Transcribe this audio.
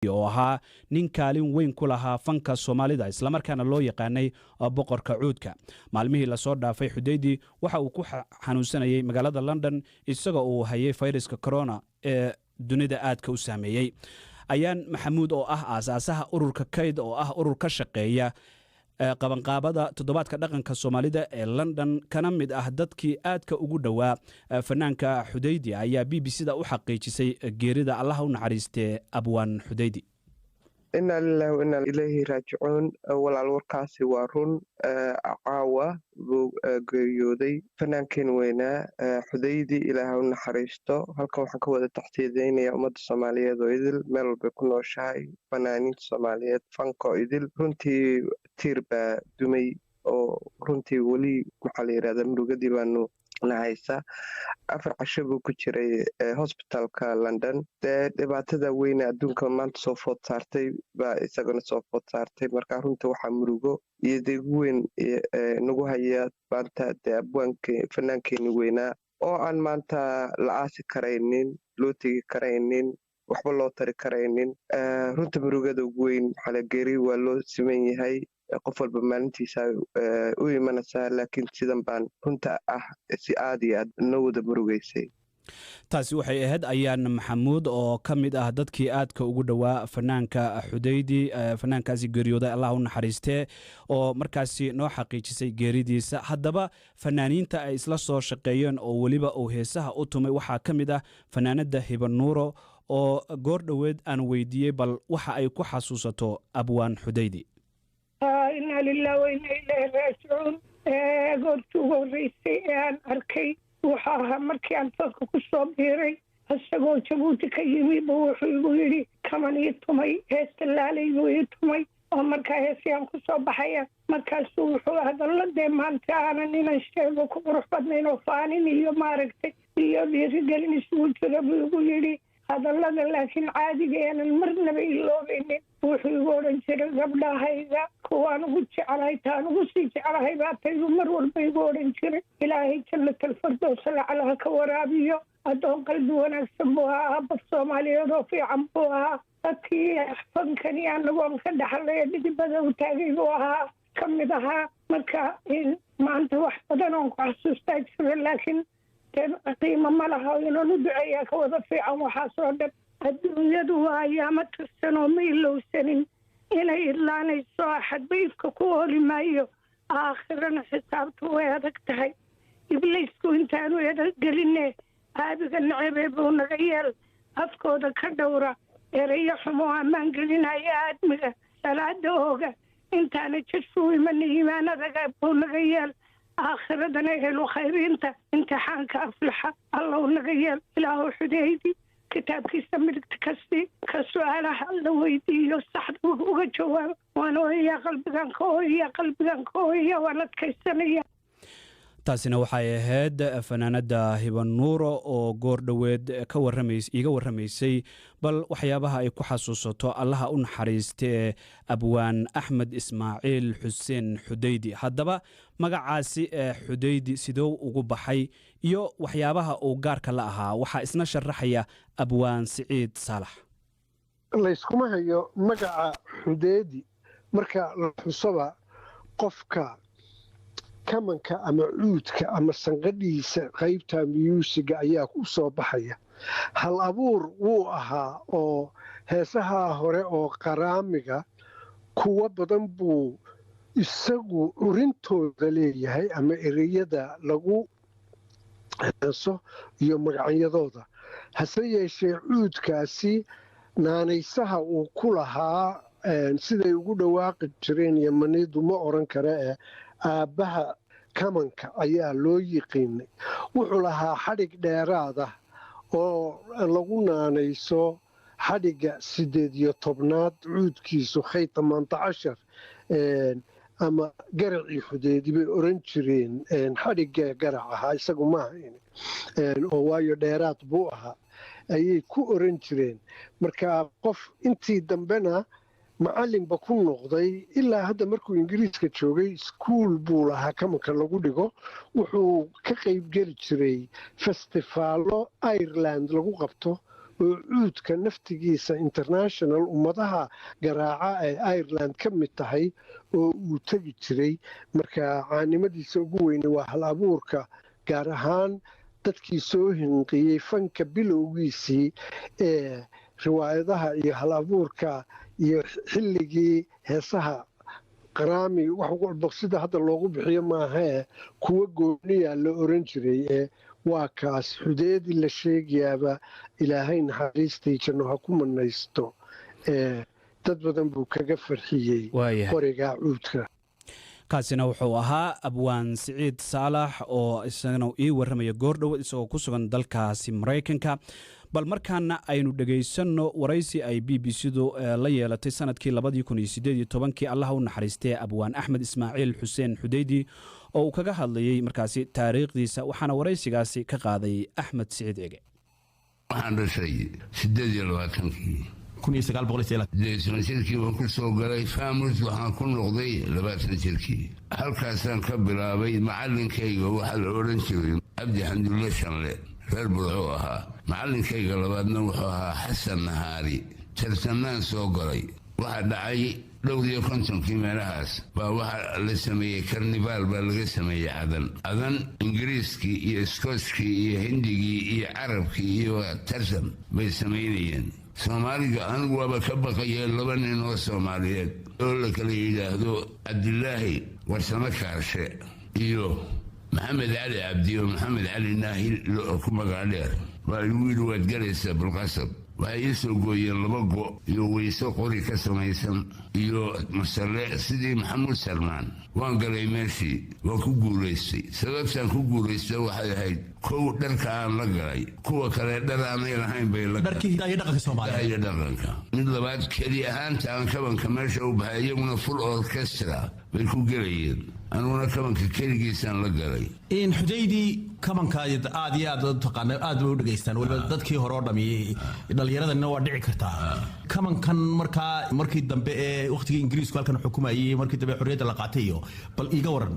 oo ahaa nin kaalin weyn ku lahaa fanka Soomaalida isla markaana loo yaqaanay boqorka cuudka. Maalmihii la soo dhaafay Xudaydi waxa uu ku xanuunsanayay magaalada London isagoo uu hayay fayraska corona ee dunida aadka u saameeyay. Ayaan Maxamuud oo ah aasaasaha ururka Kayd oo ah urur ka shaqeeya qabanqaabada toddobaadka dhaqanka Soomaalida ee London kana mid ah dadkii aadka ugu dhawaa fanaanka Xudaydi ayaa BBC-da u xaqiijisay geerida Allah u naxariistay Abwaan Xudaydi. Inna lillahi wa inna ilayhi raaji'uun. Walaal warkaasi waa run. Caawa buu geeriyooday fanaankeen weynaa Xudaydi, ilaahay u naxariisto. Halkan waxaan ka wada taxtiideynayaa ummadda Soomaaliyeed oo idil meel walba ku nooshahay, fanaaniinta Soomaaliyeed fanko idil. Runtii tiir baa dumay oo runtii weli maxaa la yidhahdaa murugadii baanu nahaysa. 4 casho buu ku jiray hospitalka London. Dhibaatada weyne adduunka maanta soo food saartay baa isagana soo food saartay. Marka runta waxaa murugo iyo deegu weyn nagu haya maanta abwaankii fanaankeenii weynaa oo aan maanta la aasi karaynin, loo tegi karaynin, waxba loo tari karaynin. Runta murugada ugu weyn maxaa geeri waa loo siman yahay. qof walba maalintiisa u imanaysaa, laakiin sidan baan runta ah si aad iyo aad noo wada murugaysay. taasi waxay ahayd Ayaan Maxamuud oo ka mid ah dadkii aadka ugu dhawaa fanaanka Xudaydi. Fanaankaasi geeriyooday Allah u naxariistee oo markaasi noo xaqiijisay geeridiisa. Haddaba fanaaniinta ay isla soo shaqeeyeen oo weliba uu heesaha u tumay waxaa ka mid ah fanaanada Hiba Nuuro oo goor dhoweed aan weydiiyey bal waxa ay ku xasuusato Abwaan Xudaydi. Inna lillahi wa inna ilayhi raaji'uun. Goortii ugu horreysay ee aan arkay waxa ahaa markii aan dadka ku soo biiray isagoo Jabuuti ka yimi buu wuxuu igu yidhi kaman ii tumay heesta laalaygu ii tumay oo markaa heesayaan ku soo baxaya. markaasuu wuxuu hadalladee maanta aanan inan sheego ku qurux badnayn oo faanin iyo maaragtay iyo dhiirigelin isugu jira buu igu yidhi hadallada laakiin caadiga aanan marnaba iloobaynin. wuxuu igu odhan jiray gabdhahayga kuwaan ugu jecelahay taan ugu sii jecelahay baa taydu mar walba igu odhan jiray. ilaahay jannatal firdaws lacalaha ka waraabiyo. addoon qalbi wanaagsan buu ahaa, aabad Soomaaliyeed oo fiican buu ahaa. dadkii fankani anagoon ka dhaxlay dhidibada u taagay buu ahaa ka mid ahaa. marka maanta wax badan oon ku xasuustaa jira, laakiin qiimo ma laha inaan u duceeyaa ka wada fiican waxaasoo dhan. adduunyadu waa ayaamo tirsan oo ma ilowsanin inay idlaanayso. axadba ifka ku holi maayo, aakhirana xisaabtu way adag tahay. ibliisku intaanu edageline aabiga nacebe buu naga yeel, afkooda ka dhowra erayo xumo ammaan gelinaya aadmiga. salaada ooga intaana jidhku imana iimaanadaga buu naga yeel, aakhiradana helo khayriinta imtixaanka aflaxa allow naga yeel. ilaahu Xudaydi kitaabkiisa midigta kasii ka su-aalaha la weydiiyo saxda uga jawaabo. waan ooyaa qalbigan ka ooyaa qalbigan ka ooyaa waan adkaysanaya. taasina waxay ahayd fanaanada Hiba Nuuro oo goor dhoweed iga warramaysay bal waxyaabaha ay ku xasuusato Allaha u naxariistee Abwaan Axmed Ismaaciil Xuseen Xudaydi. haddaba magacaasi Xudaydi sidoo ugu baxay iyo waxyaabaha uu gaarka la ahaa waxaa isna sharaxaya Abwaan Siciid Saalax. layskuma hayo magaca Xudaydi marka la xusaba qofka kamanka ama cuudka ama sanqadhiisa qaybta miyuusiga ayaa u soo baxaya. hal abuur wuu ahaa oo heesaha hore oo qaraamiga kuwa badan buu isagu urintooda leeyahay ama ereyada lagu heeso iyo magacyadooda. hase yeeshee cuudkaasi naanaysaha uu ku lahaa siday ugu dhawaaqi jireen yamanidu ma oran kare aabbaha kamanka ayaa loo yiqiinay. wuxuu lahaa xadhig dheeraada oo lagu naanayso xadhigga 18aad cuudkiisu khayd 18 ama garacii Xudaydi bay oran jireen. xadhigga garac ahaa isagu ma ahayn oo waayo dheeraad buu ahaa ayay ku oran jireen. marka qof intii dambena macalinba ku noqday ilaa hadda markuu ingiriiska joogay iskuul buu lahaa kamanka lagu dhigo. wuxuu ka qayb geli jiray festivaalo Ireland lagu qabto oo cuudka naftigiisa international ummadaha garaaca ee Ireland ka mid tahay oo uu tegi jiray. marka caanimadiisa ugu weyne waa hal abuurka, gaar ahaan dadkii soo hinqiyey fanka bilowgiisii ee riwaayadaha iyo hal abuurka iyo xilligii heesaha qaraami wax walba sida hadda loogu bixiyo maahee kuwa gooniya la oran jiray. waa kaas Xudeedi la sheegayaaba ilaahay naxariistii janno ha ku manaysto. dad badan buu kaga farxiyey qoriga cuudka. kaasina wuxuu ahaa abwaan Siciid Saalax oo isagana ii waramaya goordhow isagoo ku sugan dalkaasi Mareykanka. bal markaana aynu dhageysanno waraysi ay BBC-du la yeelatay sanadkii 2018 Allah u naxariistay abwaan Axmed Ismaaciil Xuseen Xudeedi oo uu kaga hadlayay markaasi taariikhdiisa, waxaana waraysigaasi ka qaaday Axmed Siciid Ege. waxaan dhashay 19 jirkii waan ku soo galay Faamus, waxaan ku noqday 20 jirkii. halkaasaan ka bilaabay macallinkayga waxaa la odhan jiray Cabdi Xamdulle Shanle, reer Burco ahaa. macallinkayga labaadna wuxuu ahaa Xasan Nahaari. tartanaan soo galay. waxaa dhacay 50 meelahaas baa waxaa la sameeyey karnivaal baa laga sameeyey cadan ingiriiskii iyo iskooskii iyo hindigii iyo carabkii iyo tartan bay samaynayeen. soomaaliga anigu waaba ka baqayeen 2 nin oo Soomaaliyeed oo la kala yidhaahdo Cabdilaahi Warsame Kaarshe iyo Maxamed Cali Cabdi oo Maxamed Cali Naahil ku magac dheer. waa igu yidhi waad galaysaa Bulqasab. waxay ii soo gooyeen 2 go iyo weyso qori ka samaysan iyo masalle sidii Maxamuud Salmaan. waan galay meeshii, waan ku guulaystay. sababtaan ku guulaystay waxay ahayd kow dharka aan la galay, kuwa kale dhar aanay lahayn bay la dharkii hidaaya dhaqanka Soomaaliya dhaqanka. mid labaad keli ahaanta aan kabanka meesha u baxay iyaguna full orchestra bay ku galayeen, aniguna kabanka keligiisaan la galay. in Xudeedi kabanka aad iyo aad taqaan aad u dhageystaan waliba dadkii hore oo dhamiyay dhalinyaradana waa dhici kartaa. kabankan markii dambe ee waqtigii Ingiriisku halkan xukumayay markii dambe xorriyadda la qaatay bal iiga waran.